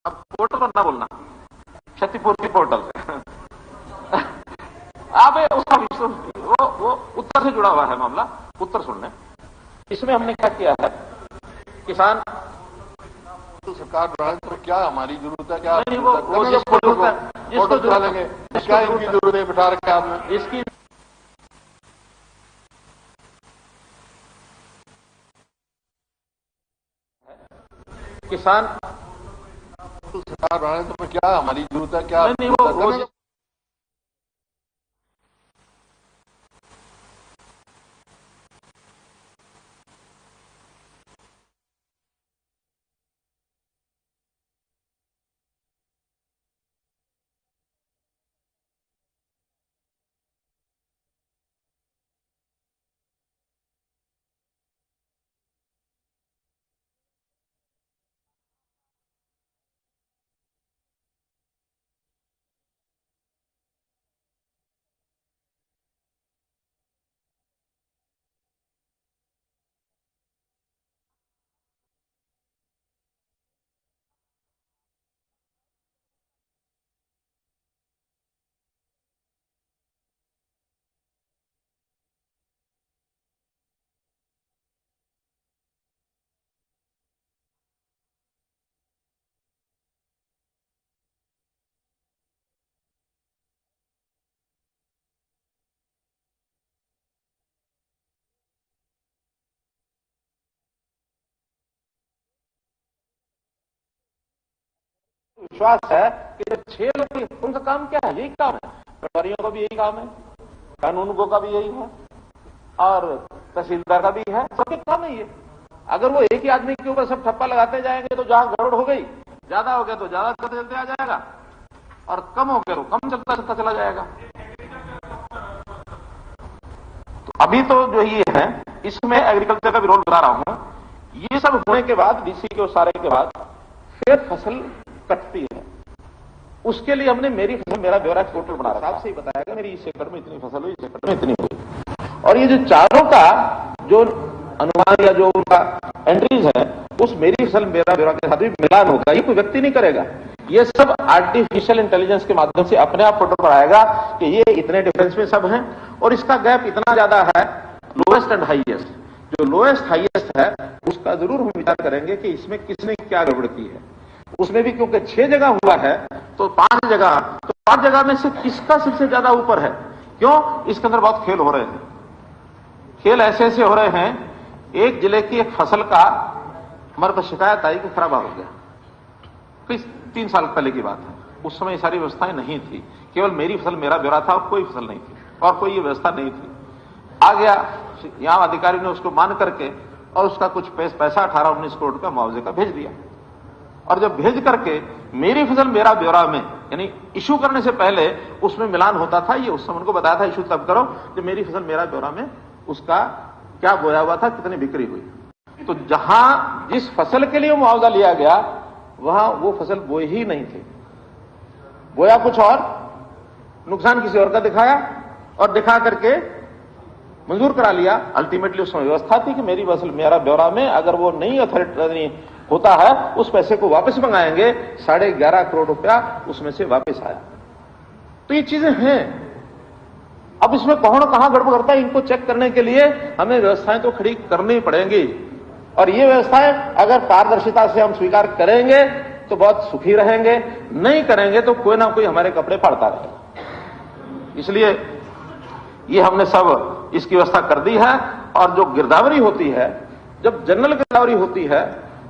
अब पोर्टल पर ना बोलना, क्षतिपूर्ति पोर्टल से आप उसका वो उत्तर से जुड़ा हुआ है मामला। उत्तर सुनने, इसमें हमने क्या किया है, किसान तो सरकार बढ़ाए तो क्या हमारी जरूरत है, क्या नहीं, वो जिसको जरूरत है, जिसको जरूरत है, क्या इनकी जरूरत है, बिठा रखा है आपने इसकी किसान तो सरकार बढ़ाए तो क्या हमारी जरूरत है, क्या नहीं, वो विश्वास है कि जब 6 लोग, उनका काम क्या है, यही काम है, पटवारियों का भी यही काम है, कानूनगो का भी यही है, और तहसीलदार का भी है, सबके काम है ये। अगर वो एक ही आदमी के ऊपर सब ठप्पा लगाते जाएंगे तो जहां गड़बड़ हो गई, ज्यादा हो गया तो ज्यादा चलते चलते आ जाएगा, और कम हो गया तो कम चलता चलता चला जाएगा। तो अभी तो जो ये है, इसमें एग्रीकल्चर का भी रोल बता रहा हूं। ये सब होने के बाद, डीसी के सारे के बाद फिर फसल कटती है, उसके लिए हमने मेरी फसल मेरा ब्यौरा पोर्टल बना रखा है। आपसे ही बताया मेरी इस एकड़ में इतनी फसल हुई, इस एकड़ में इतनी हुई, और ये जो चारों का जो अनुमान या जो उनका एंट्रीज है, उस मेरी फसल मेरा ब्यौरा के साथ भी मिलान होगा। ये कोई व्यक्ति नहीं करेगा, ये सब आर्टिफिशियल इंटेलिजेंस के माध्यम से अपने आप पोर्टल पर आएगा कि ये इतने डिफरेंस में सब हैं, और इसका गैप इतना ज्यादा है, लोएस्ट एंड हाईएस्ट। जो लोएस्ट हाईएस्ट है उसका जरूर हम विचार करेंगे कि इसमें किसने क्या गड़बड़ की है। उसमें भी क्योंकि 6 जगह हुआ है तो 5 जगह, तो 5 जगह में से किसका सबसे ज्यादा ऊपर है, क्यों, इसके अंदर बहुत खेल हो रहे हैं। खेल ऐसे ऐसे हो रहे हैं, एक जिले की एक फसल का हमारे पास शिकायत आई कि खराबा हो गया, 3 साल पहले की बात है। उस समय सारी व्यवस्थाएं नहीं थी, केवल मेरी फसल मेरा ब्यौरा था और कोई फसल नहीं थी, और कोई ये व्यवस्था नहीं थी। आ गया यहां अधिकारी ने उसको मान करके और उसका कुछ पैसा 18-19 करोड़ का मुआवजे का भेज दिया, और जब भेज करके मेरी फसल मेरा ब्यौरा में, यानी इशू करने से पहले उसमें मिलान होता था। ये उस समय उनको बताया था इशू तब करो जब मेरी फसल मेरा ब्यौरा में उसका क्या बोया हुआ था, कितनी बिक्री हुई। तो जहां जिस फसल के लिए मुआवजा लिया गया वहां वो फसल बोई ही नहीं थी, बोया कुछ और, नुकसान किसी और का दिखाया, और दिखा करके मंजूर करा लिया। अल्टीमेटली उसमें व्यवस्था थी कि मेरी फसल मेरा ब्यौरा में अगर वो नहीं अथॉरिटी होता है उस पैसे को वापस मंगाएंगे, 11.5 करोड़ रुपया उसमें से वापस आया। तो ये चीजें हैं। अब इसमें कौन कहां गड़बड़ करता है, इनको चेक करने के लिए हमें व्यवस्थाएं तो खड़ी करनी पड़ेंगी, और ये व्यवस्थाएं अगर पारदर्शिता से हम स्वीकार करेंगे तो बहुत सुखी रहेंगे, नहीं करेंगे तो कोई ना कोई हमारे कपड़े फाड़ता रहेगा। इसलिए ये हमने सब इसकी व्यवस्था कर दी है। और जो गिरदावरी होती है, जब जनरल गिरदावरी होती है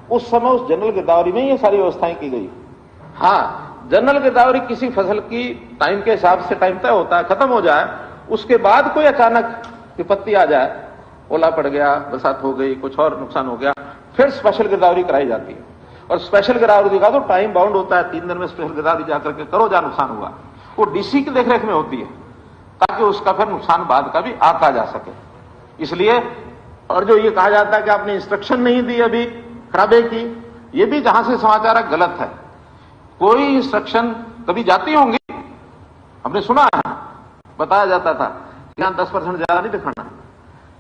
उस समय उस जनरल गिरदावरी में ये सारी व्यवस्थाएं की गई। हां, जनरल गिरदावरी किसी फसल की टाइम के हिसाब से टाइम तय होता है, खत्म हो जाए, उसके बाद कोई अचानक विपत्ति आ जाए, ओला पड़ गया, बरसात हो गई, कुछ और नुकसान हो गया, फिर स्पेशल गिरदावरी कराई जाती है। और स्पेशल गिरदावरी का तो टाइम बाउंड होता है, 3 दिन में स्पेशल गिरदावरी जाकर के करो जहां नुकसान हुआ, वो डीसी की देखरेख में होती है, ताकि उसका फिर नुकसान बाद का भी आंका जा सके। इसलिए, और जो ये कहा जाता है कि आपने इंस्ट्रक्शन नहीं दी अभी खराबे की, ये भी जहां से समाचार है गलत है। कोई इंस्ट्रक्शन कभी जाती होंगी, हमने सुना है, बताया जाता था यहां 10% ज्यादा नहीं दिखाना,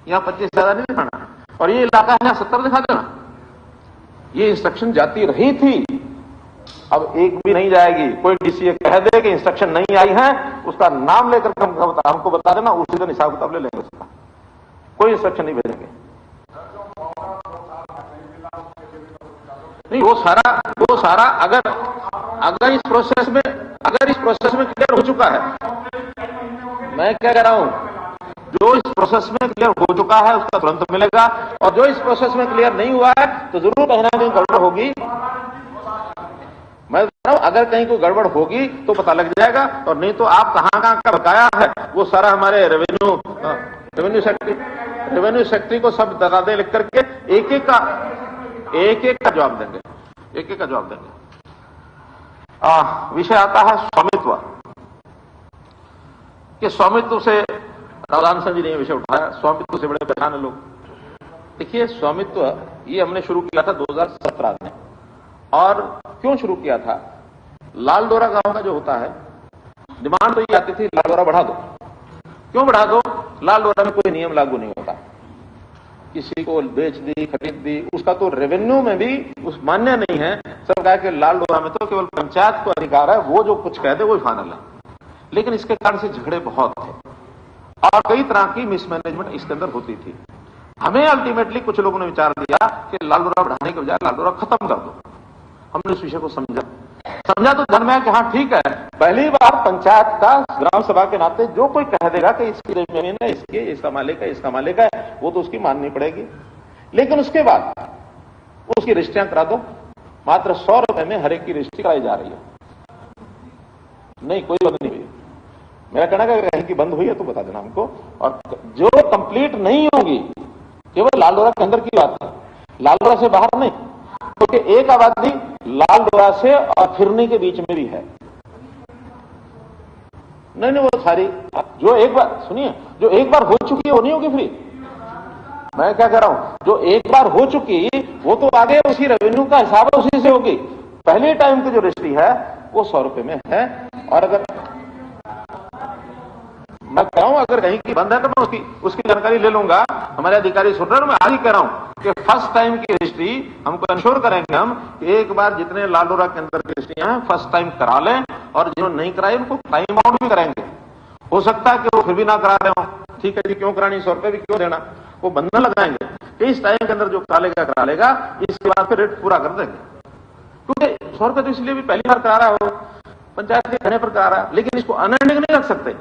यहां 25 ज्यादा नहीं दिखाना, और ये इलाका है यहां 70 दिखा देना। ये इंस्ट्रक्शन जाती रही थी, अब एक भी नहीं जाएगी। कोई डीसीए कह दे कि इंस्ट्रक्शन नहीं आई है, उसका नाम लेकर हमको बता देना, उसी दिन हिसाब किताब ले लेंगे उसका। कोई इंस्ट्रक्शन नहीं भेजेंगे। नहीं, वो सारा अगर इस प्रोसेस में क्लियर हो चुका है, मैं क्या कह रहा हूं, जो इस प्रोसेस में क्लियर हो चुका है उसका तुरंत मिलेगा, और जो इस प्रोसेस में क्लियर नहीं हुआ है तो जरूर कहीं ना कहीं गड़बड़ होगी। मैं बता रहा हूं, अगर कहीं कोई गड़बड़ होगी तो पता लग जाएगा, और नहीं तो आप कहां का बकाया है वो सारा हमारे रेवेन्यू सेक्रेटरी को सब बता दे लिख करके, एक एक का जवाब देंगे, विषय आता है स्वामित्व कि स्वामित्व से रामदान सिंह जी ने यह विषय उठाया। स्वामित्व से बड़े परेशान है लोग। देखिए, स्वामित्व ये हमने शुरू किया था 2017 में, और क्यों शुरू किया था? लाल डोरा गांव का जो होता है, डिमांड तो ये आती थी लाल डोरा बढ़ा दो। क्यों बढ़ा दो? लाल डोरा में कोई नियम लागू नहीं होता, किसी को बेच दी, खरीद दी, उसका तो रेवेन्यू में भी उस मान्य नहीं है। सरकार के लाल डोरा में तो केवल पंचायत को अधिकार है, वो जो कुछ कह दे वो फाइनल है। लेकिन इसके कारण से झगड़े बहुत थे और कई तरह की मिसमैनेजमेंट इसके अंदर होती थी। हमें अल्टीमेटली कुछ लोगों ने विचार दिया कि लाल डोरा बढ़ाने के बजाय लाल डोरा खत्म कर दो। हमने इस विषय को समझा तो ध्यान में आया कि हाँ ठीक है, पहली बार पंचायत का ग्राम सभा के नाते जो कोई कह देगा कि इसकी जमीन है, इसका मालिक है, वो तो उसकी माननी पड़ेगी। लेकिन उसके बाद उसकी रजिस्ट्रियां करा दो। मात्र 100 रुपए में हर एक की रजिस्ट्री कराई जा रही है। नहीं, कोई बंद नहीं हुई। मेरा कहना है कि कहीं की बंद हुई है तो बता देना हमको। और जो कंप्लीट नहीं होगी, केवल लाल डोरा के अंदर की बात है, लाल डोरा से बाहर नहीं, क्योंकि एक आबादी लाल डोरा से और फिरनी के बीच में भी है। नहीं, वो सारी जो एक बार सुनिए, जो एक बार हो चुकी है वो नहीं होगी फ्री। मैं क्या कह रहा हूं, जो एक बार हो चुकी वो तो आगे उसी रेवेन्यू का हिसाब उसी से होगी। पहले टाइम की जो रजिस्ट्री है वो 100 रुपए में है। और अगर मैं कह रहा हूं अगर कहीं की बंद है तो मैं उसकी जानकारी ले लूंगा। हमारे अधिकारी सुन रहे हैं, मैं आज ही कह रहा हूं कि फर्स्ट टाइम की रजिस्ट्री हमको इंश्योर करेंगे हम कि एक बार जितने लाल डोरा के अंदर की रजिस्ट्रियां हैं फर्स्ट टाइम करा लें, और जिन्होंने नहीं कराई उनको टाइम आउट भी करेंगे। हो सकता है कि वो फिर भी ना करा रहे हो, ठीक है जी, क्यों करानी, 100 रुपए भी क्यों देना, वो बंधन लगाएंगे कि इस टाइम के अंदर जो करा लेगा इसके बाद फिर रेट पूरा कर देंगे। क्योंकि 100 रुपए तो इसलिए भी पहली बार करा रहा हो, पंचायत के कहने पर करा रहा है, लेकिन इसको अनएंडिंग नहीं रख सकते।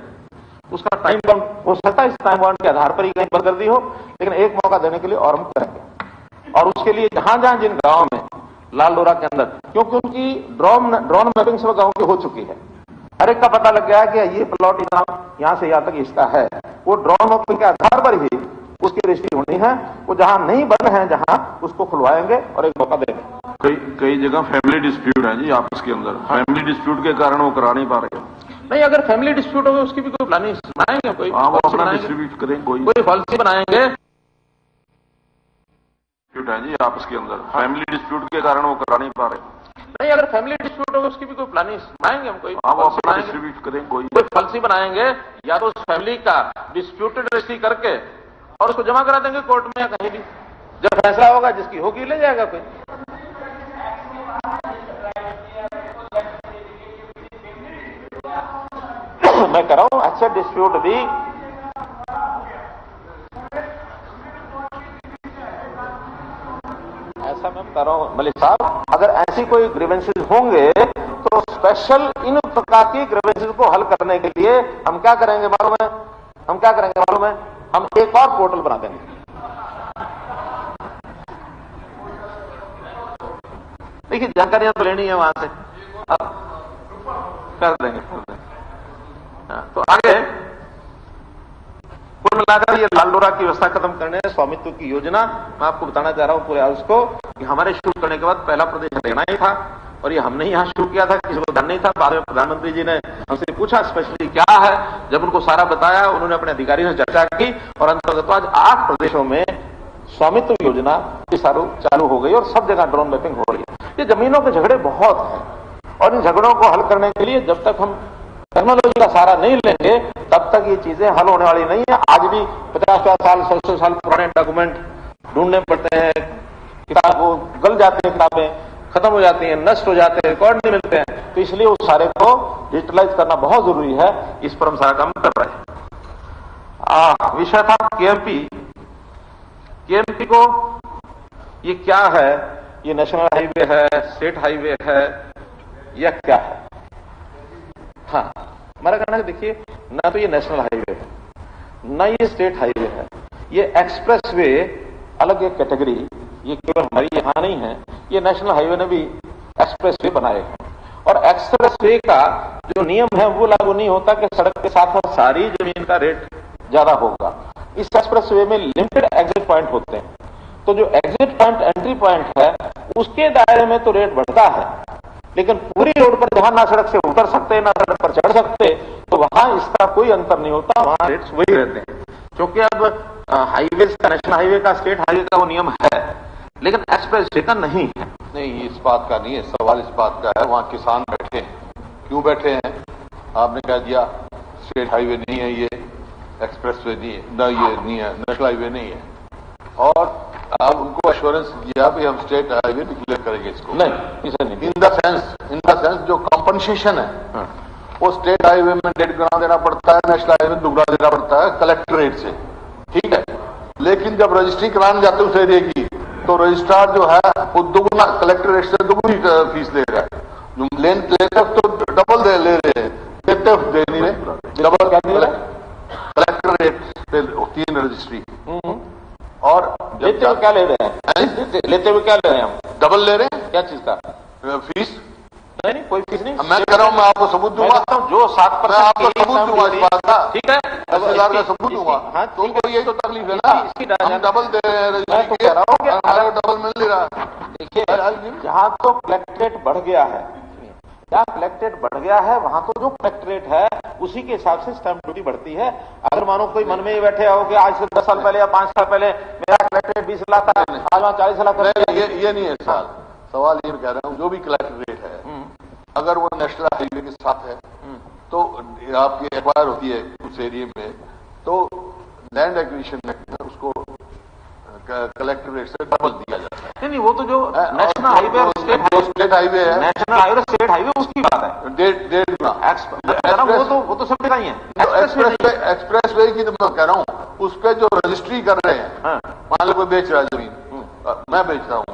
उसका टाइम बाउंड हो सकता है, इस टाइम बाउंड के आधार पर ही कहीं बंद कर दी हो, लेकिन एक मौका देने के लिए और हम करेंगे। और उसके लिए जहां जिन गांवों में लाल डोरा के अंदर, क्योंकि उनकी ड्रोन मैपिंग सब गांवों की हो चुकी है, हर एक का पता लग गया है कि ये प्लॉट यहां से यहां तक इसका है, वो ड्रोन मैपिंग के आधार पर ही उसकी रजिस्ट्री होनी है। वो जहां नहीं बंद है, जहां उसको खुलवाएंगे और एक मौका देंगे। कई जगह फैमिली डिस्प्यूट है जी आपस के अंदर। फैमिली डिस्प्यूट के कारण वो करा नहीं पा रहे। नहीं, अगर फैमिली डिस्प्यूट होगा उसकी भी कोई प्लानिंग बनाएंगे, कोई वो अपना डिस्ट्रीब्यूट करें, कोई पॉलिसी बनाएंगे। है जी आपस के अंदर, फैमिली डिस्प्यूट के कारण वो करा नहीं पा रहे। नहीं, अगर फैमिली डिस्प्यूट होगा उसकी भी कोई प्लानिंग बनाएंगे हम, कोई वो अपना डिस्ट्रीब्यूट करें, कोई पॉलिसी बनाएंगे, या तो उस फैमिली का डिस्प्यूटेड रजिस्ट्री करके और उसको जमा करा देंगे कोर्ट में या कहीं भी। जब फैसला होगा जिसकी होगी ले जाएगा कोई। मैं कह रहा हूं अच्छा डिस्प्यूट भी ऐसा मैं बता रहा हूं मलिक साहब, अगर ऐसी कोई ग्रीवेंसेस होंगे तो स्पेशल इन प्रकार की ग्रीवेंसेस को हल करने के लिए हम क्या करेंगे मालूम है? हम एक और पोर्टल बना देंगे। देखिए, जानकारियां तो लेनी है वहां से, अब कर देंगे। तो आगे कुल मिलाकर ये लाल डोरा की व्यवस्था खत्म करने स्वामित्व की योजना मैं आपको बताना चाह रहा हूं पूरे हाउस को कि हमारे शुरू करने के बाद पहला प्रदेश हरियाणा ही था, और ये हमने यहां शुरू किया था, किसी को ध्यान नहीं था। बाद में प्रधानमंत्री जी ने हमसे पूछा स्पेशली क्या है, जब उनको सारा बताया, उन्होंने अपने अधिकारियों से चर्चा की और अंतर्गत आज 8 प्रदेशों में स्वामित्व योजना चालू हो गई और सब जगह ड्रोन मैपिंग हो रही है। ये जमीनों के झगड़े बहुत हैं और इन झगड़ों को हल करने के लिए जब तक हम टेक्नोलॉजी का सहारा नहीं लेंगे तब तक ये चीजें हल होने वाली नहीं है। आज भी 50 साल 100 साल पुराने डॉक्यूमेंट ढूंढने पड़ते हैं, किताब वो गल जाते हैं किताबें, खत्म हो जाती हैं, नष्ट हो जाते हैं, रिकॉर्ड नहीं मिलते हैं। तो इसलिए उस सारे को डिजिटलाइज करना बहुत जरूरी है। इस पर हम सारा काम कर रहे हैं। विषय था केएमपी। केएमपी को ये क्या है? ये नेशनल हाईवे है, स्टेट हाईवे है, या क्या है? हाँ, हमारा कहना है देखिए, ना तो ये नेशनल हाईवे है, ना ये स्टेट हाईवे है। ये एक्सप्रेस वे अलग एक कैटेगरी, ये केवल हमारी यहां नहीं है, ये नेशनल हाईवे ने भी एक्सप्रेस वे बनाए हैं। और एक्सप्रेस वे का जो नियम है वो लागू नहीं होता कि सड़क के साथ साथ सारी जमीन का रेट ज्यादा होगा। इस एक्सप्रेस वे में लिमिटेड एग्जिट पॉइंट होते हैं, तो जो एग्जिट पॉइंट एंट्री पॉइंट है उसके दायरे में तो रेट बढ़ता है, लेकिन पूरी रोड पर जहां ना सड़क से उतर सकते ना सड़क पर चढ़ सकते, तो वहां इसका कोई अंतर नहीं होता, वहां रेट्स वही रहते हैं। क्योंकि अब हाईवे का, नेशनल हाईवे का, स्टेट हाईवे का वो नियम है, लेकिन एक्सप्रेस वे का नहीं है। नहीं, इस बात का नहीं है, सवाल इस बात का है, वहां किसान बैठे हैं। क्यों बैठे हैं? आपने कह दिया स्टेट हाईवे नहीं है, ये एक्सप्रेस वे नहीं है, न ये नहीं है, नेशनल हाईवे नहीं है, और आप उनको एश्योरेंस दिया भी हम स्टेट हाईवे डिक्लेयर करेंगे इसको। नहीं, इसे नहीं। इन द सेंस जो कंपनसेशन है वो स्टेट हाईवे में 1.5 गुना देना पड़ता है, नेशनल हाईवे में 2 गुना देना पड़ता है कलेक्ट्रेट से, ठीक है। लेकिन जब रजिस्ट्री कराने जाते हैं उस एरिया की, तो रजिस्ट्रार जो है वो 2 गुना कलेक्ट्रेट से 2 गुनी फीस ले रहा है। जो लेते तो डबल ले रहे हैं, देते दे नहीं रहे, डबल कलेक्ट्रेट पे 3 रजिस्ट्री, और लेते हुए क्या ले रहे हैं? लेते हुए क्या ले रहे हैं हम? डबल ले रहे हैं। क्या चीज का फीस? नहीं, कोई फीस नहीं। मैं कह रहा हूं, मैं आपको सबूत दूंगा, जो 7% मैं आपको सबूत दूंगा इस बात का, ठीक है, 10,000 का सबूत दूंगा। हाँ, तो उनको यही तो तकलीफ है ना, हम डबल दे रहे हैं, मैं तो कह रहा हूँ कि हमारा डबल मिल नहीं रहा। देखिए, जहां तो कलेक्ट्रेट बढ़ गया है, जहां कलेक्ट्रेट बढ़ गया है वहां तो जो कलेक्ट्रेट है उसी के हिसाब से स्टैंप ड्यूटी बढ़ती है। अगर मानो कोई मन में ये बैठे हो कि आज से 10 साल पहले या 5 साल पहले मेरा कलेक्ट्रेट 20 लाख था, आज वहां 40 लाख। ये नहीं है सवाल ये कह रहा हूँ, जो भी कलेक्ट्रेट है अगर वो नेशनल हाईवे के साथ है तो आपकी एक्वायर होती है उस एरिया में, तो लैंड एक्विजिशन में उसको कलेक्ट्रेट से डबल दिया जाता है। नहीं, वो तो जो नेशनल हाईवे और स्टेट हाईवे है, नेशनल हाईवे और स्टेट हाईवे उसकी बात है। 1.5 गुना वो तो सब ही है। एक्सप्रेस वे की तो मैं कह रहा हूँ, उस पर जो रजिस्ट्री कर रहे हैं, मान लो कोई बेच रहा है जमीन, मैं बेच रहा हूँ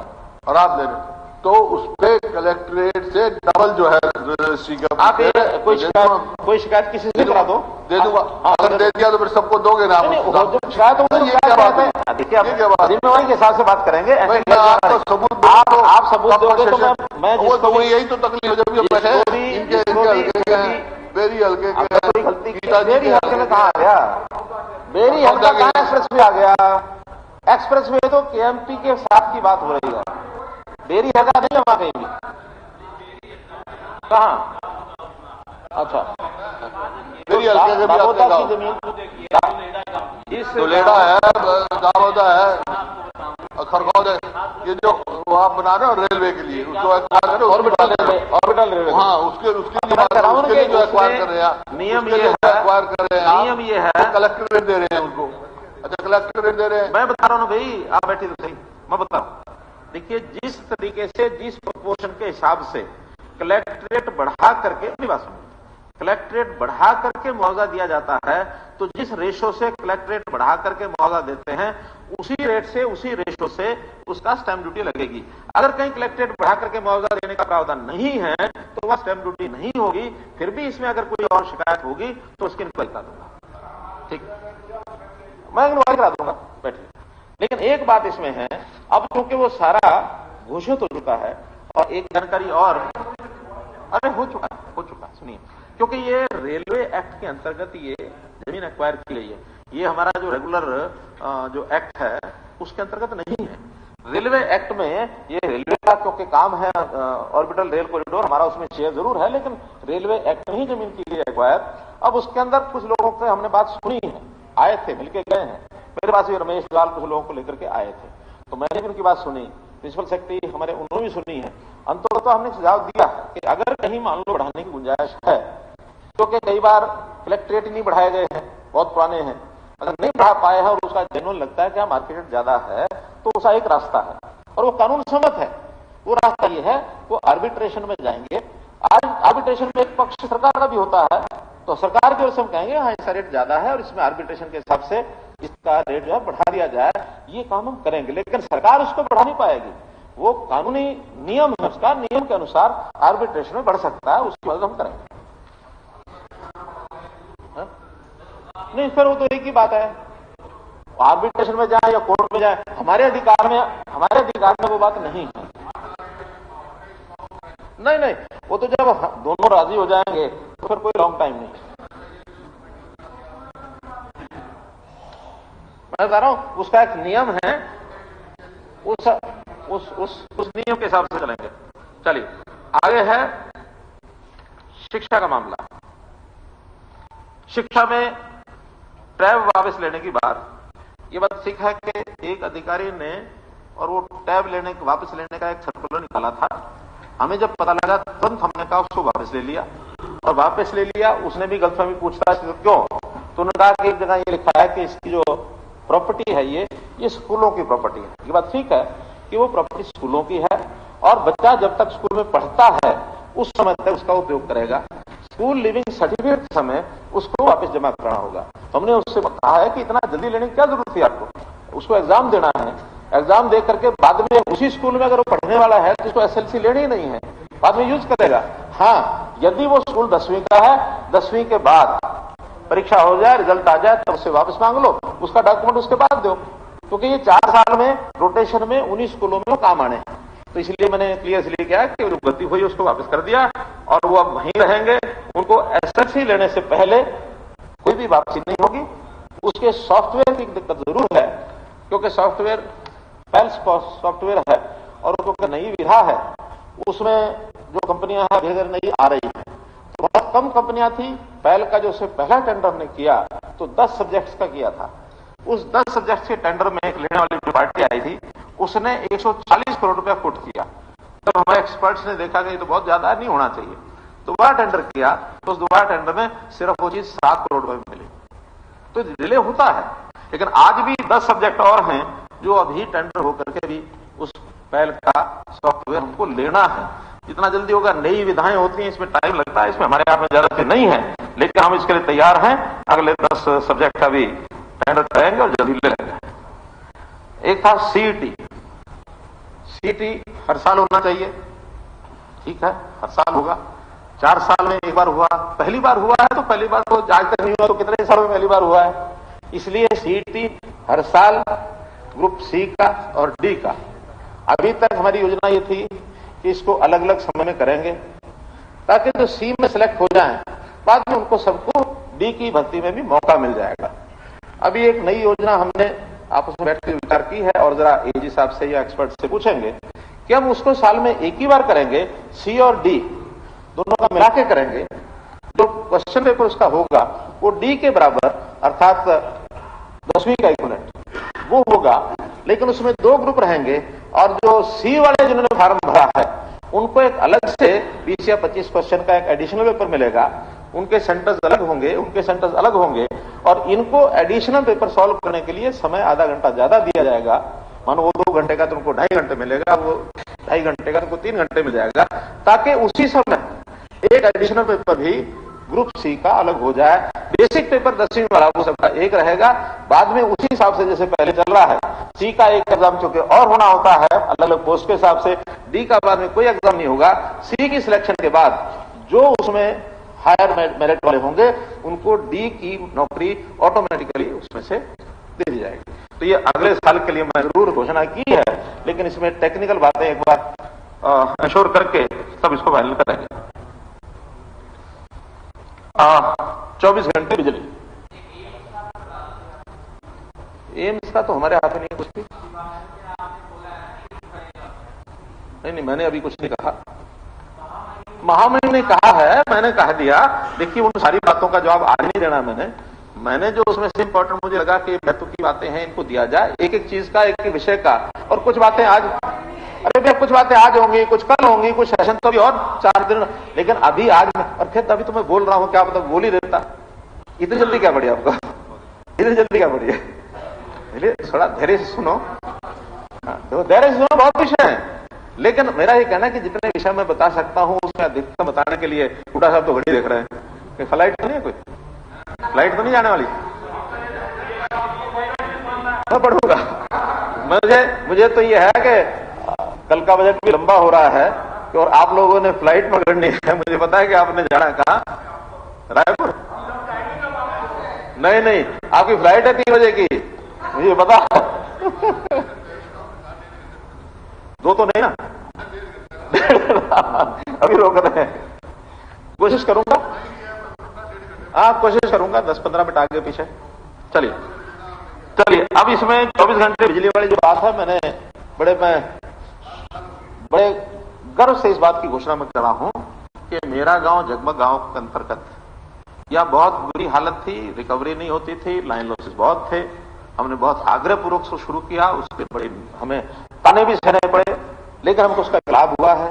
और आप ले रहे हैं, तो उस पे कलेक्ट्रेट से डबल जो है रजिस्ट्री का। आप कोई शिकायत किसी से करा दो, दे दूंगा। अगर दे दिया तो फिर सबको दोगे ना? शिकायत होगी, क्या बात है? देखिए, जिम्मेवारी के हिसाब से बात करेंगे। आपको सबूत, आप सबूत दोगे तो मैं वो यही तो तकलीफ है, जब ये बैठे बेरी हल्के कोई गलती बेरी हल्के में कहा आ गया? बेरी हल्का कहाँ एक्सप्रेस में आ गया? एक्सप्रेस में तो केएमपी के साथ की बात हो रही है, बेरी हल्का नहीं है वहां कहीं भी। कहाँ? अच्छा, बेरी हल्के के दामोदा की जमीन लेड़ा है, दामोदा है, खरगोद है, ये जो आप बना रहे हो रेलवे के लिए, उसको एक्वायर करो, ऑर्बिटल रेलवे, हाँ, उसके लिए जो एक्वायर कर रहे हैं, नियम ये है, एक्वायर कर रहे हैं, नियम ये है, कलेक्ट्रेट दे रहे हैं उनको। अच्छा, कलेक्ट्रेट दे रहे हैं। मैं बता रहा हूँ भाई, आप बैठे तो सही, मैं बता रहा हूँ। देखिए, जिस तरीके से, जिस प्रोपोर्शन के हिसाब से कलेक्ट्रेट बढ़ा करके, अपनी बात सुनिए, कलेक्ट्रेट बढ़ा करके मुआवजा दिया जाता है, तो जिस रेशो से कलेक्ट्रेट बढ़ा करके मुआवजा देते हैं उसी रेट से, उसी रेशो से उसका स्टैंप ड्यूटी लगेगी। अगर कहीं कलेक्ट्रेट बढ़ा करके मुआवजा देने का प्रावधान नहीं है तो वह स्टैंप ड्यूटी नहीं होगी। फिर भी इसमें अगर कोई और शिकायत होगी तो उसकी इंक्वायरी करा दूंगा, ठीक, मैं इंक्वायरी करा दूंगा, बैठिए। लेकिन एक बात इसमें है, अब क्योंकि वो सारा घोषित हो चुका है, और एक जानकारी और, अरे हो चुका, सुनिए, क्योंकि ये रेलवे एक्ट के अंतर्गत ये जमीन एक्वायर की गई है, ये हमारा जो रेगुलर जो एक्ट है उसके अंतर्गत नहीं है। रेलवे एक्ट में ये रेलवे का क्योंकि काम है, ऑर्बिटल रेल कॉरिडोर हमारा उसमें शेयर जरूर है, लेकिन रेलवे एक्ट में ही जमीन की गई एक्वायर। अब उसके अंदर कुछ लोगों से हमने बात सुनी है, आए थे, मिलके गए हैं, मेरे पास भी रमेश लाल कुछ लोगों को लेकर के आए थे, तो मैंने भी उनकी बात सुनी, प्रिंसिपल सेक्रेटरी हमारे उन्होंने भी सुनी है। अंततः हमने सुझाव दिया कि अगर कहीं मान लो बढ़ाने की गुंजाइश है, क्योंकि कई बार कलेक्ट्रेट नहीं बढ़ाए गए हैं, बहुत पुराने हैं, अगर नहीं बढ़ा पाए हैं और उसका जेन्युइन लगता है कि मार्केट ज्यादा है, तो उसका एक रास्ता है और वो कानून सम्मत है वो रास्ता ये है, वो आर्बिट्रेशन में जाएंगे। आज आर्बिट्रेशन में एक पक्ष सरकार का भी होता है, तो सरकार की ओर से हम कहेंगे हाँ इसका रेट ज्यादा है और इसमें आर्बिट्रेशन के हिसाब से इसका रेट जो है बढ़ा दिया जाए, ये काम हम करेंगे। लेकिन सरकार उसको बढ़ा नहीं पाएगी, वो कानूनी नियम है, उसका नियम के अनुसार आर्बिट्रेशन में बढ़ सकता है, उसकी मदद हम करेंगे। नहीं, फिर वो तो एक ही बात है, आर्बिट्रेशन में जाए या कोर्ट में जाए, हमारे अधिकार में वो बात नहीं है। नहीं, वो तो जब दोनों राजी हो जाएंगे तो फिर कोई लॉन्ग टाइम नहीं। मैं बता रहा हूं, उसका एक नियम है, उस नियम के हिसाब से चलेंगे। चलिए आगे है शिक्षा का मामला। शिक्षा में टैब वापस लेने की बात, ये बात सीखा है कि एक अधिकारी ने और वो टैब वापस लेने का एक सर्कुलर निकाला था। हमें जब पता लगा तुरंत हमने कहा उसको वापस ले लिया, और वापस ले लिया। उसने भी गलतफहमी पूछताछ क्यों, तो उन्होंने कहा कि एक जगह ये लिखा है कि इसकी जो प्रॉपर्टी है ये स्कूलों की प्रॉपर्टी है। ये बात ठीक है कि वो प्रॉपर्टी स्कूलों की है, और बच्चा जब तक स्कूल में पढ़ता है उस समय तक उसका उपयोग करेगा। स्कूल लिविंग सर्टिफिकेट के समय उसको वापस जमा कराना होगा। हमने उससे कहा है कि इतना जल्दी लेने की क्या जरूरत थी आपको, उसको एग्जाम देना है, एग्जाम दे करके बाद में उसी स्कूल में अगर वो पढ़ने वाला है तो उसको एसएलसी लेनी ही नहीं है, बाद में यूज करेगा। हाँ, यदि वो स्कूल 10वीं का है, 10वीं के बाद परीक्षा हो जाए, रिजल्ट आ जाए, तब उसे वापस मांग लो, उसका डॉक्यूमेंट उसके बाद दो, क्योंकि ये 4 साल में रोटेशन में उन्हीं स्कूलों में वो काम आने। तो इसलिए मैंने क्लियरली किया कि जो गलती हुई उसको वापस कर दिया, और वो अब वहीं रहेंगे। उनको एसएलसी लेने से पहले कोई भी वापसी नहीं होगी। उसके सॉफ्टवेयर की दिक्कत जरूर है, क्योंकि सॉफ्टवेयर पेल्स सॉफ्टवेयर है, और उसको नई विधा है, उसमें जो कंपनियां हैं अभी नई आ रही है, तो बहुत कम कंपनियां थी। पहल का जो उससे पहला टेंडर हमने किया तो 10 सब्जेक्ट्स का किया था। उस 10 सब्जेक्ट्स के टेंडर में एक लेने वाली जो पार्टी आई थी, उसने 140 करोड़ रुपया कोट किया। तब हमारे एक्सपर्ट्स ने देखा कि ये तो बहुत ज्यादा नहीं होना चाहिए, दोबारा टेंडर किया, तो उस दोबारा टेंडर में सिर्फ वो चीज 7 करोड़ रुपए मिली। तो डिले होता है, लेकिन आज भी 10 सब्जेक्ट और हैं जो अभी टेंडर होकर के भी उस पहल का सॉफ्टवेयर हमको लेना है। जितना जल्दी होगा, नई विधाएं होती हैं, इसमें टाइम लगता है, इसमें हमारे हाथ में ज्यादा नहीं है, लेकिन हम इसके लिए तैयार हैं। अगले 10 सब्जेक्ट का भी टेंडर करेंगे और जल्दी ले लेंगे। एक था सीईटी हर साल होना चाहिए, ठीक है, हर साल होगा। 4 साल में एक बार हुआ, पहली बार हुआ है तो पहली बार तो आज तक नहीं हुआ, तो कितने सालों में पहली बार हुआ है। इसलिए सीईटी हर साल ग्रुप सी का और डी का। अभी तक हमारी योजना ये थी कि इसको अलग अलग समय में करेंगे, ताकि जो सी में सिलेक्ट हो जाएं, बाद में उनको सबको डी की भर्ती में भी मौका मिल जाएगा। अभी एक नई योजना हमने आपस में बैठ कर विचार की है, और जरा एजी साहब से या एक्सपर्ट से पूछेंगे कि हम उसको साल में एक ही बार करेंगे, सी और डी दोनों का मिला के करेंगे। जो क्वेश्चन पेपर उसका होगा वो डी के बराबर, अर्थात 10वीं का इक्विवेलेंट वो होगा, लेकिन उसमें 2 ग्रुप रहेंगे, और जो सी वाले जिन्होंने फॉर्म भरा है उनको एक अलग से 20 या 25 क्वेश्चन का एक एडिशनल पेपर मिलेगा। उनके सेंटर्स अलग होंगे, और इनको एडिशनल पेपर सॉल्व करने के लिए समय आधा घंटा ज्यादा दिया जाएगा। मानो वो 2 घंटे का तुमको 2.5 घंटे मिलेगा, वो 2.5 घंटे का तुमको 3 घंटे मिल जाएगा, ताकि उसी समय एक एडिशनल पेपर भी ग्रुप सी का अलग हो जाए। बेसिक पेपर 10वीं वाला वो सबका एक रहेगा, बाद में उसी हिसाब से जैसे पहले चल रहा है, सी का एक एग्जाम चूंकि और होना होता है अलग अलग पोस्ट के हिसाब से, डी का बाद में कोई एग्जाम नहीं होगा। सी की सिलेक्शन के बाद जो उसमें हायर मेरिट वाले होंगे उनको डी की नौकरी ऑटोमेटिकली उसमें से दे दी जाएगी। तो ये अगले साल के लिए मैं जरूर घोषणा की है, लेकिन इसमें टेक्निकल बातें एक बार इंश्योर करके तब इसको फाइनल करेंगे। 24 घंटे बिजली, एम्स का तो हमारे हाथ में नहीं कुछ भी। नहीं, मैंने अभी कुछ नहीं कहा। महामहिम ने कहा है, मैंने कह दिया। देखिए, उन सारी बातों का जवाब आज नहीं देना मैंने जो उसमें से इंपॉर्टेंट मुझे लगा कि महत्व की बातें हैं, इनको दिया जाए, एक एक चीज का, एक एक विषय का। और कुछ बातें आज, अरे भैया कुछ बातें आज होंगी, कुछ कल होंगी, कुछ सेशन तो अभी और 4 दिन, लेकिन अभी आज, और फिर अभी तो मैं बोल रहा हूं, क्या मतलब बोल ही देता। इतनी जल्दी क्या बढ़िया आपको, इतनी जल्दी क्या बढ़िया, थोड़ा धैर्य से सुनो, धैर्य से सुनो, बहुत विषय है, लेकिन मेरा ये कहना है कि जितने विषय मैं बता सकता हूं उसमें अधिकतम बताने के लिए बूढ़ा साहब तो घड़ी देख रहे हैं कि फ्लाइट तो नहीं है, कोई फ्लाइट तो नहीं जाने वाली। मैं पढ़ूंगा। मुझे तो ये है कि कल का बजट भी लंबा हो रहा है कि और आप लोगों ने फ्लाइट पकड़नी है। मुझे पता है कि आपने जाना कहां, रायपुर? नहीं, आपकी फ्लाइट है 3 बजे की, मुझे पता। 2 तो नहीं ना? अभी रोक रहे हैं। कोशिश करूंगा, कोशिश करूंगा 10-15 मिनट आगे पीछे। चलिए, अब इसमें 24 घंटे बिजली वाली जो बात है, मैंने बड़े गर्व से इस बात की घोषणा में कर रहा हूं कि मेरा गांव जगमग गांव के अंतर्गत यह बहुत बुरी हालत थी, रिकवरी नहीं होती थी, लाइन लॉसेस बहुत थे। हमने बहुत आग्रहपूर्वक से शुरू किया, उसके बड़े हमें ताने भी सहने पड़े, लेकिन हमको उसका लाभ हुआ है।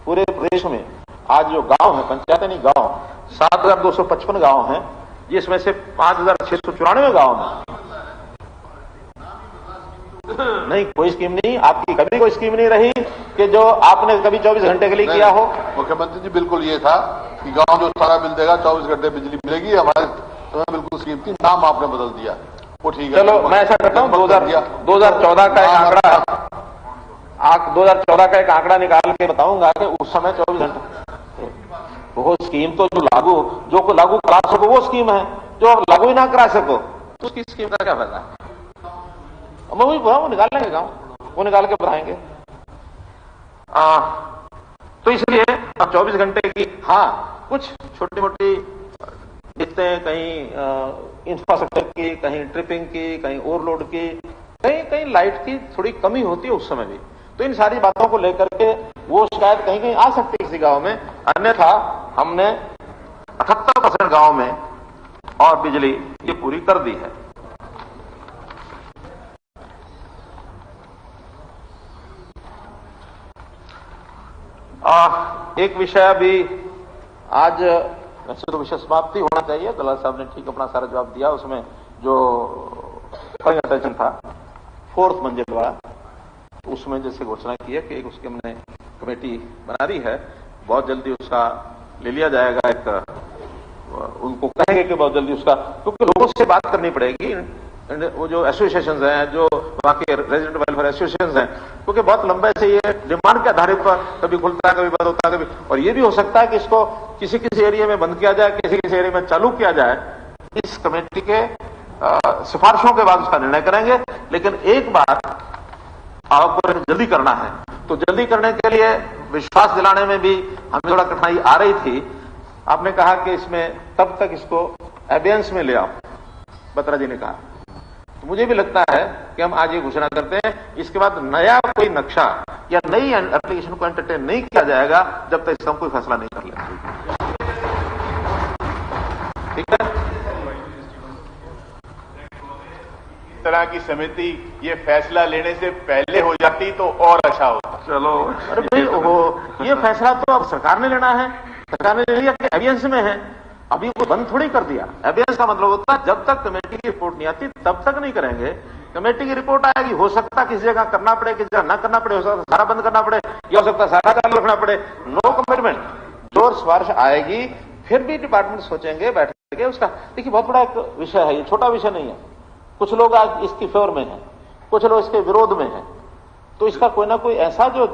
पूरे प्रदेश में आज जो गांव है, पंचायत नहीं गांव, 7,255 गांव हैं, जिसमें से 5,694 गांव में नहीं, कोई स्कीम नहीं। आपकी कभी कोई स्कीम नहीं रही कि जो आपने कभी 24 घंटे के लिए किया हो। मुख्यमंत्री जी, बिल्कुल ये था कि गांव जो सारा बिल देगा 24 घंटे बिजली मिलेगी। हमारे समय बिल्कुल स्कीम थी, नाम आपने बदल दिया, वो ठीक है। चलो, मैं ऐसा करता हूं, 2014 का एक आंकड़ा, 2014 का एक आंकड़ा निकाल के बताऊंगा कि उस समय 24 घंटे वो स्कीम तो जो लागू करा सको वो स्कीम है, जो आप लागू ही ना करा सको तो उसकी स्कीम का क्या फायदा है? मैं वही वो निकाल लेंगे गांव, वो निकाल के बढ़ाएंगे। तो इसलिए अब 24 घंटे की, कुछ छोटी मोटी दिखते हैं, कहीं इंफ्रास्ट्रक्चर की, कहीं ट्रिपिंग की, कहीं ओवरलोड की, कहीं लाइट की थोड़ी कमी होती है उस समय भी। तो इन सारी बातों को लेकर के वो शिकायत कहीं कहीं आ सकती है किसी गांव में, अन्यथा हमने 78% गांव में और बिजली ये पूरी कर दी है। एक विषय अभी आज, वैसे तो विषय समाप्ति होना चाहिए, दलाल साहब ने ठीक अपना सारा जवाब दिया। उसमें जो अटेंशन था 4th मंजिल वाला, उसमें जैसे घोषणा की है कि एक उसकी हमने कमेटी बना रही है, बहुत जल्दी उसका ले लिया जाएगा। उनको कहेंगे कि बहुत जल्दी उसका, क्योंकि लोगों से बात करनी पड़ेगी, वो जो एसोसिएशंस हैं, जो वहां के रेजिडेंट वेलफेयर एसोसिएशंस हैं, क्योंकि बहुत लंबे से ये डिमांड के आधारित पर कभी खुलता है, कभी बंद होता है, कभी, और ये भी हो सकता है कि इसको किसी एरिया में बंद किया जाए, किसी एरिया में चालू किया जाए। इस कमेटी के सिफारिशों के बाद उसका निर्णय करेंगे। लेकिन एक बात आपको जल्दी करना है, तो जल्दी करने के लिए विश्वास दिलाने में भी हमें थोड़ा कठिनाई आ रही थी। आपने कहा कि इसमें तब तक इसको एबियंस में ले आओ, बत्रा जी ने कहा। तो मुझे भी लगता है कि हम आज ये घोषणा करते हैं, इसके बाद नया कोई नक्शा या नई एप्लीकेशन को एंटरटेन नहीं किया जाएगा जब तक इसका कोई फैसला नहीं कर लेते। ठीक है, इस तरह की समिति ये फैसला लेने से पहले हो जाती तो और अच्छा होता। चलो, अरे भाई, ये फैसला तो अब सरकार ने लेना है। सरकार ने ले लिया कि एबियंस में है, अभी वो बंद थोड़ी कर दिया। एबियंस का मतलब होता है जब तक कमेटी की रिपोर्ट नहीं आती तब तक नहीं करेंगे। कमेटी की रिपोर्ट आएगी, हो सकता है किसी जगह करना पड़े, किसी जगह ना करना पड़े, हो सकता है सारा बंद करना पड़े, या हो सकता है सारा चालू रखना पड़े। नो कमिटमेंट, जो सिफारिश आएगी फिर भी डिपार्टमेंट सोचेंगे, बैठेंगे उसका। देखिए, बहुत बड़ा एक विषय है, ये छोटा विषय नहीं है। कुछ लोग आज इसकी फेवर में हैं, कुछ लोग इसके विरोध में हैं, तो इसका कोई ना कोई ऐसा जो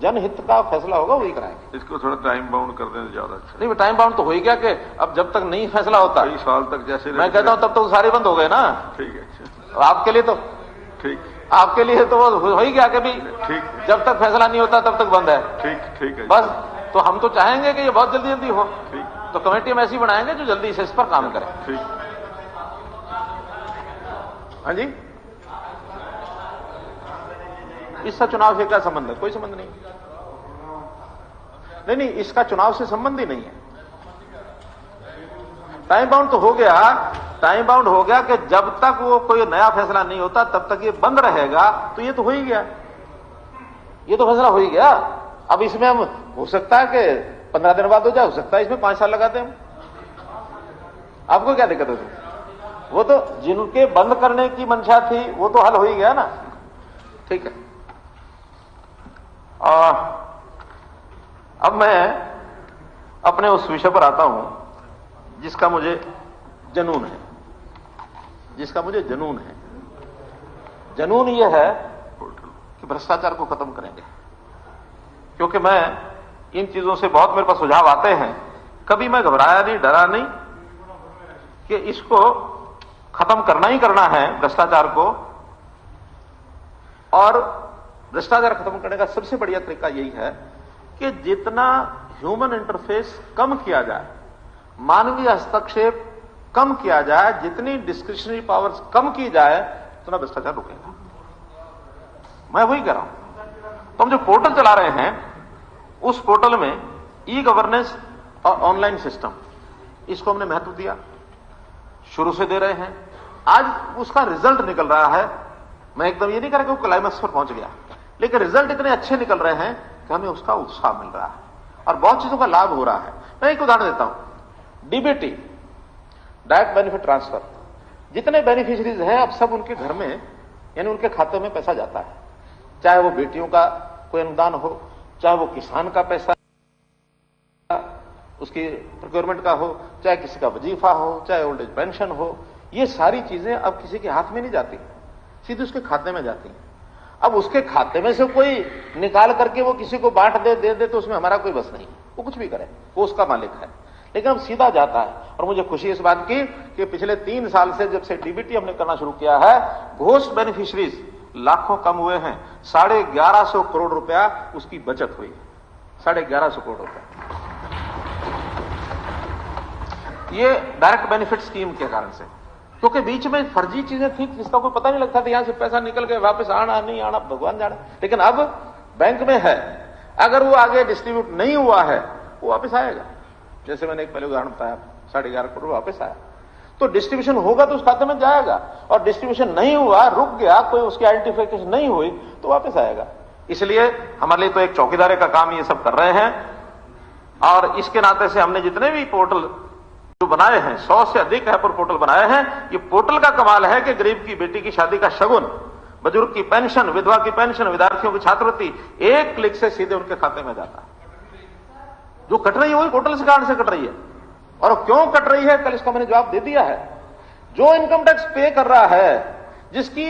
जनहित का फैसला होगा वही कराएंगे। इसको थोड़ा टाइम बाउंड कर दें तो ज्यादा अच्छा। नहीं, टाइम बाउंड तो हो ही गया कि अब जब तक नहीं फैसला होता, कई साल तक जैसे मैं कहता हूं तब तक सारे बंद हो गए ना। ठीक है, अच्छा, आपके लिए तो ठीक, आपके लिए तो वो हो ही गया कि भी ठीक, जब तक फैसला नहीं होता तब तक बंद है। ठीक है बस, तो हम तो चाहेंगे कि ये बहुत जल्दी जल्दी हो। ठीक, तो कमेटी हम ऐसी बनाएंगे जो जल्दी से इस पर काम करे। ठीक। हाँ जी, इसका चुनाव से क्या संबंध है? कोई संबंध नहीं। नहीं, इसका चुनाव से संबंध ही नहीं है। टाइम बाउंड तो हो गया, टाइम बाउंड हो गया कि जब तक वो कोई नया फैसला नहीं होता तब तक ये बंद रहेगा। तो ये तो हो ही गया, ये तो फैसला हो ही गया। अब इसमें हम, हो सकता है कि 15 दिन बाद हो जाए, हो सकता है इसमें 5 साल लगाते हैं। आपको क्या दिक्कत है? वो तो जिनके बंद करने की मंशा थी वो तो हल हो ही गया ना। ठीक है, और अब मैं अपने उस विषय पर आता हूं जिसका मुझे जुनून है, जुनून यह है कि भ्रष्टाचार को खत्म करेंगे। क्योंकि मैं इन चीजों से बहुत मेरे पास सुझाव आते हैं, कभी मैं घबराया नहीं, डरा नहीं कि इसको खत्म करना ही करना है भ्रष्टाचार को। और भ्रष्टाचार खत्म करने का सबसे बढ़िया तरीका यही है कि जितना ह्यूमन इंटरफेस कम किया जाए, मानवीय हस्तक्षेप कम किया जाए, जितनी डिस्क्रिशनरी पावर्स कम की जाए, उतना भ्रष्टाचार रुकेगा। मैं वही कह रहा हूं। तो हम जो पोर्टल चला रहे हैं, उस पोर्टल में ई गवर्नेंस और ऑनलाइन सिस्टम, इसको हमने महत्व दिया, शुरू से दे रहे हैं। आज उसका रिजल्ट निकल रहा है। मैं एकदम ये नहीं कह रहा कि वो क्लाइमेक्स पर पहुंच गया, लेकिन रिजल्ट इतने अच्छे निकल रहे हैं कि हमें उसका उत्साह मिल रहा है और बहुत चीजों का लाभ हो रहा है। मैं एक उदाहरण देता हूं। डीबीटी, डायरेक्ट बेनिफिट ट्रांसफर, जितने बेनिफिशरीज हैं अब सब उनके घर में, यानी उनके खाते में पैसा जाता है। चाहे वो बेटियों का कोई अनुदान हो, चाहे वो किसान का पैसा उसकी प्रोक्योरमेंट का हो, चाहे किसी का वजीफा हो, चाहे ओल्ड एज पेंशन हो, ये सारी चीजें अब किसी के हाथ में नहीं जाती, सीधे उसके खाते में जाती हैं। अब उसके खाते में से कोई निकाल करके वो किसी को बांट दे तो उसमें हमारा कोई बस नहीं, वो कुछ भी करे, वो उसका मालिक है। लेकिन अब सीधा जाता है। और मुझे खुशी इस बात की कि पिछले 3 साल से जब से डीबीटी हमने करना शुरू किया है, घोस्ट बेनिफिशरीज लाखों कम हुए हैं। 1150 करोड़ रुपया उसकी बचत हुई, 1150 करोड़ रुपया, ये डायरेक्ट बेनिफिट स्कीम के कारण से। क्योंकि बीच में फर्जी चीजें थी जिसका कोई पता नहीं लगता था, यहां से पैसा निकल के वापस आना नहीं आना भगवान जाने। लेकिन अब बैंक में है, अगर वो आगे डिस्ट्रीब्यूट नहीं हुआ है वो वापस आएगा। जैसे मैंने एक पहले उदाहरण बताया, 11.5 करोड़ वापस आया, तो डिस्ट्रीब्यूशन होगा तो उस खाते में जाएगा, और डिस्ट्रीब्यूशन नहीं हुआ, रुक गया, कोई उसकी आइडेंटिफिकेशन नहीं हुई तो वापस आएगा। इसलिए हमारे लिए तो एक चौकीदारे का काम ये सब कर रहे हैं। और इसके नाते से हमने जितने भी पोर्टल जो बनाए हैं, 100 से अधिक है पर पोर्टल बनाए हैं। ये पोर्टल का कमाल है कि गरीब की बेटी की शादी का शगुन, बुजुर्ग की पेंशन, विधवा की पेंशन, विद्यार्थियों की छात्रवृत्ति एक क्लिक से सीधे उनके खाते में जाता है। जो कट रही है वही पोर्टल से कारण से कट रही है। और क्यों कट रही है, कल इसका मैंने जवाब दे दिया है। जो इनकम टैक्स पे कर रहा है, जिसकी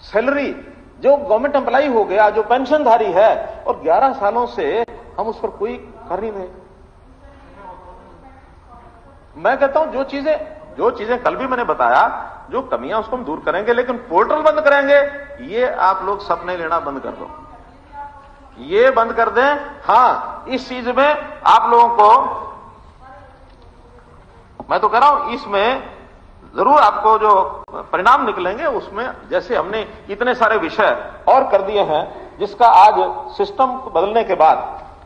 सैलरी, जो गवर्नमेंट एम्प्लॉई हो गया, जो पेंशनधारी है, और 11 सालों से हम उस पर कोई कर नहीं रहे। मैं कहता हूं जो चीजें कल भी मैंने बताया, जो कमियां उसको हम दूर करेंगे, लेकिन पोर्टल बंद करेंगे, ये आप लोग सपने लेना बंद कर दो, ये बंद कर दें। हां, इस चीज में आप लोगों को मैं तो कह रहा हूं, इसमें जरूर आपको जो परिणाम निकलेंगे, उसमें जैसे हमने इतने सारे विषय और कर दिए हैं, जिसका आज सिस्टम बदलने के बाद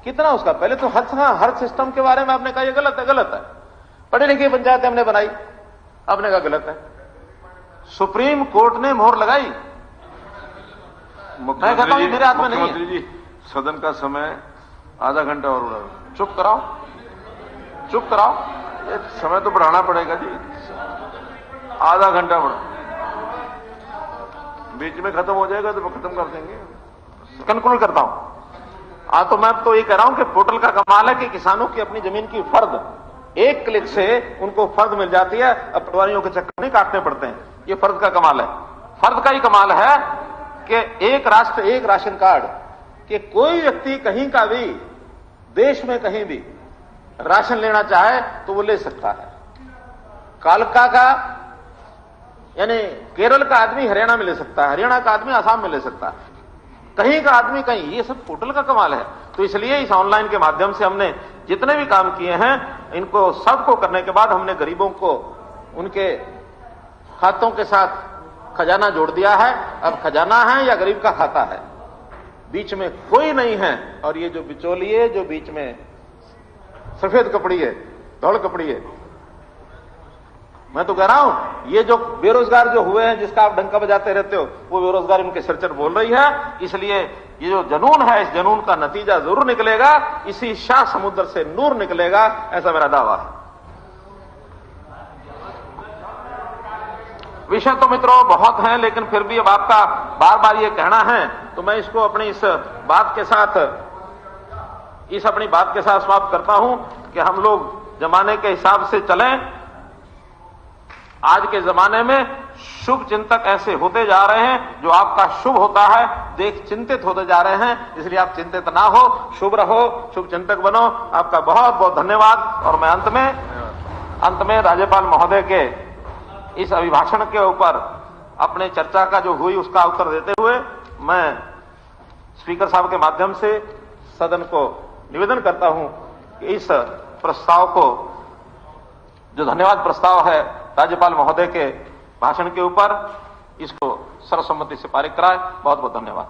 कितना उसका, पहले तो हर सिस्टम के बारे में आपने कहा ये गलत है, पढ़ी लिखी पंचायत हमने बनाई, आपने कहा गलत है, सुप्रीम कोर्ट ने मोहर लगाई। मैं कहता हूं मेरे हाथ में नहीं है। मुख्यमंत्री जी, सदन का समय आधा घंटा और बढ़ा, चुप कराओ, ये समय तो बढ़ाना पड़ेगा जी, आधा घंटा बढ़ा, बीच में खत्म हो जाएगा तो खत्म कर देंगे। कंक्लूड करता हूं। तो मैं तो ये कह रहा हूं कि पोर्टल का कमाल है कि किसानों की अपनी जमीन की फर्द एक क्लिक से उनको फर्द मिल जाती है, अब पटवारियों के चक्कर नहीं काटने पड़ते हैं। ये फर्द का कमाल है। फर्द का ही कमाल है कि एक राष्ट्र एक राशन कार्ड, कि कोई व्यक्ति कहीं का भी देश में कहीं भी राशन लेना चाहे तो वो ले सकता है। कालका का यानी केरल का आदमी हरियाणा में ले सकता है, हरियाणा का आदमी आसाम में ले सकता है, कहीं का आदमी कहीं। ये सब पोर्टल का कमाल है। तो इसलिए इस ऑनलाइन के माध्यम से हमने जितने भी काम किए हैं, इनको सबको करने के बाद हमने गरीबों को उनके खातों के साथ खजाना जोड़ दिया है। अब खजाना है या गरीब का खाता है, बीच में कोई नहीं है। और ये जो बिचौलिए, जो बीच में सफेद कपड़ी है, धौल कपड़ी है, मैं तो कह रहा हूं ये जो बेरोजगार जो हुए हैं, जिसका आप डंका बजाते रहते हो, वो बेरोजगारी उनके सिर चढ़ बोल रही है। इसलिए ये जो जुनून है, इस जुनून का नतीजा जरूर निकलेगा, इसी शाह समुद्र से नूर निकलेगा, ऐसा मेरा दावा है। विषय तो मित्रों बहुत हैं, लेकिन फिर भी अब आपका बार बार ये कहना है तो मैं इसको अपनी इस बात के साथ समाप्त करता हूं कि हम लोग जमाने के हिसाब से चलें। आज के जमाने में शुभ चिंतक ऐसे होते जा रहे हैं, जो आपका शुभ होता है देख चिंतित होते जा रहे हैं, इसलिए आप चिंतित ना हो, शुभ रहो, शुभ चिंतक बनो। आपका बहुत बहुत धन्यवाद। और मैं अंत में राज्यपाल महोदय के इस अभिभाषण के ऊपर अपने चर्चा का जो हुई उसका उत्तर देते हुए मैं स्पीकर साहब के माध्यम से सदन को निवेदन करता हूं कि इस प्रस्ताव को, जो धन्यवाद प्रस्ताव है राज्यपाल महोदय के भाषण के ऊपर, इसको सर्वसम्मति से पारित कराए। बहुत बहुत धन्यवाद।